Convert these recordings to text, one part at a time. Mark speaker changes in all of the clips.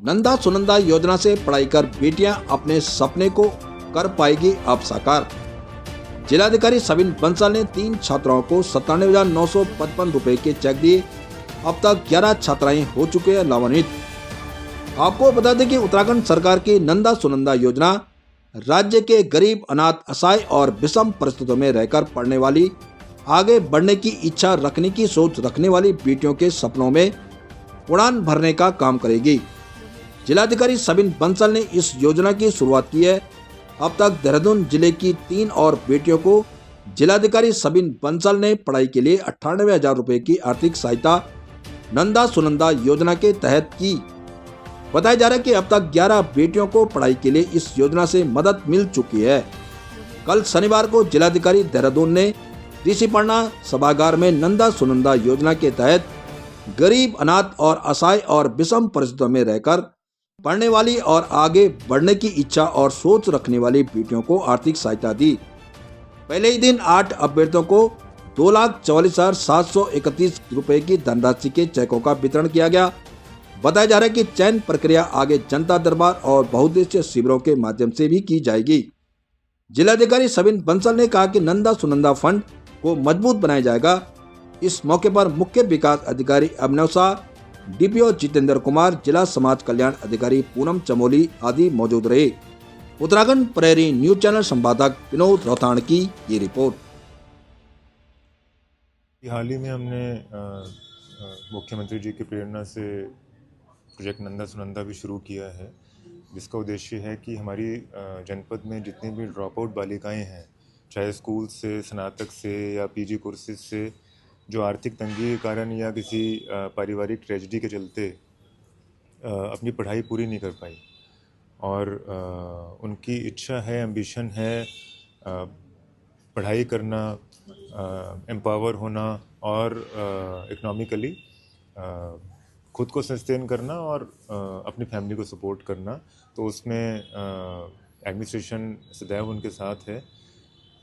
Speaker 1: नंदा सुनंदा योजना से पढ़ाई कर बेटियां अपने सपने को कर पाएगी अब साकार। जिलाधिकारी सविन बंसल ने 3 छात्राओं को 97,955 रुपए के चेक दिए। अब तक 11 छात्राएं हो चुके हैं लाभान्वित। आपको बता दें कि उत्तराखंड सरकार की नंदा सुनंदा योजना राज्य के गरीब, अनाथ, असहाय और विषम परिस्थितियों में रहकर पढ़ने वाली, आगे बढ़ने की इच्छा रखने की सोच रखने वाली बेटियों के सपनों में उड़ान भरने का काम करेगी। जिलाधिकारी सविन बंसल ने इस योजना की शुरुआत की है। अब तक देहरादून जिले की 3 और बेटियों को जिलाधिकारी सविन बंसल ने पढ़ाई के लिए 98,000 रुपए की आर्थिक सहायता नंदा सुनंदा योजना के तहत की। बताया जा रहा है कि अब तक 11 बेटियों को पढ़ाई के लिए इस योजना से मदद मिल चुकी है। कल शनिवार को जिलाधिकारी देहरादून ने ऋषिपर्णा सभागार में नंदा सुनंदा योजना के तहत गरीब, अनाथ और असहाय और विषम परिस्थितियों में रहकर पढ़ने वाली और आगे बढ़ने की इच्छा और सोच रखने वाली बेटियों को आर्थिक सहायता दी। पहले ही दिन 8 अभ्यर्थियों को 2,44,731 रुपए की धनराशि के चेकों का वितरण किया गया। बताया जा रहा है कि चयन प्रक्रिया आगे जनता दरबार और बहुउद्देशीय शिविरों के माध्यम से भी की जाएगी। जिलाधिकारी सविन बंसल ने कहा कि नंदा सुनंदा फंड को मजबूत बनाया जाएगा। इस मौके पर मुख्य विकास अधिकारी अभिनव शाह, डीपीओ जितेंद्र कुमार, जिला समाज कल्याण अधिकारी पूनम चमोली आदि मौजूद रहे। उत्तराखंड प्रहरी न्यूज चैनल संपादक विनोद रोहताण की ये रिपोर्ट।
Speaker 2: हाल ही में हमने मुख्यमंत्री जी की प्रेरणा से प्रोजेक्ट नंदा सुनंदा भी शुरू किया है, जिसका उद्देश्य है कि हमारी जनपद में जितनी भी ड्रॉप आउट बालिकाएं हैं, चाहे स्कूल से, स्नातक से या पीजी कोर्सेज से, जो आर्थिक तंगी के कारण या किसी पारिवारिक ट्रेजेडी के चलते अपनी पढ़ाई पूरी नहीं कर पाई और उनकी इच्छा है, एम्बिशन है पढ़ाई करना, एम्पावर होना और इकोनॉमिकली खुद को सस्टेन करना और अपनी फैमिली को सपोर्ट करना। तो उसमें एडमिनिस्ट्रेशन सदैव उनके साथ है।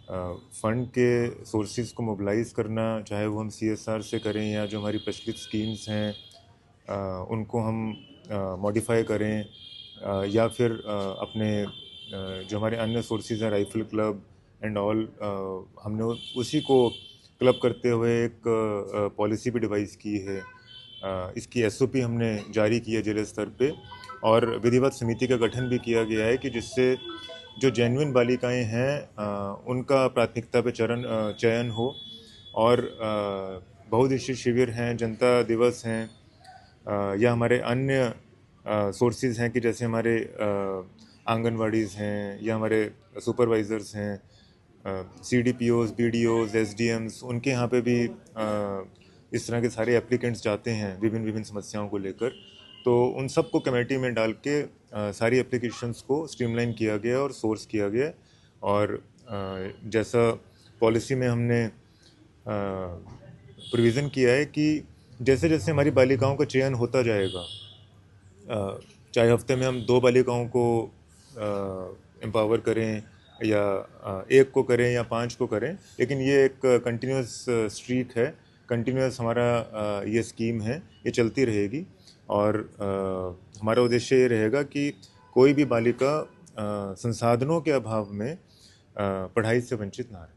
Speaker 2: फ़ंड के सोर्सेज को मोबिलाइज़ करना, चाहे वो हम CSR से करें या जो हमारी प्रचलित स्कीम्स हैं उनको हम मॉडिफाई करें या फिर अपने जो हमारे अन्य सोर्सेज हैं, राइफल क्लब एंड ऑल, हमने उसी को क्लब करते हुए एक पॉलिसी भी डिवाइस की है। इसकी SOP हमने जारी की है जिला स्तर पे और विधिवत समिति का गठन भी किया गया है कि जिससे जो जेन्युइन बालिकाएं हैं उनका प्राथमिकता पे चयन हो और बहुउद्देशीय शिविर हैं, जनता दिवस हैं या हमारे अन्य सोर्सेज हैं कि जैसे हमारे आंगनवाड़ीज़ हैं या हमारे सुपरवाइज़र्स हैं, CDPOs, BDOs, SDMs, उनके यहाँ पे भी इस तरह के सारे एप्लीकेंट्स जाते हैं विभिन्न समस्याओं को लेकर। तो उन सब को कमेटी में डाल के सारी एप्लीकेशंस को स्ट्रीमलाइन किया गया और सोर्स किया गया और जैसा पॉलिसी में हमने प्रोविज़न किया है कि जैसे जैसे हमारी बालिकाओं का चयन होता जाएगा, चाहे हफ्ते में हम 2 बालिकाओं को एम्पावर करें या 1 को करें या 5 को करें, लेकिन ये एक कंटिन्यूस स्ट्रीक है, कंटिन्यूस हमारा ये स्कीम है, ये चलती रहेगी और हमारा उद्देश्य ये रहेगा कि कोई भी बालिका संसाधनों के अभाव में पढ़ाई से वंचित ना रहे।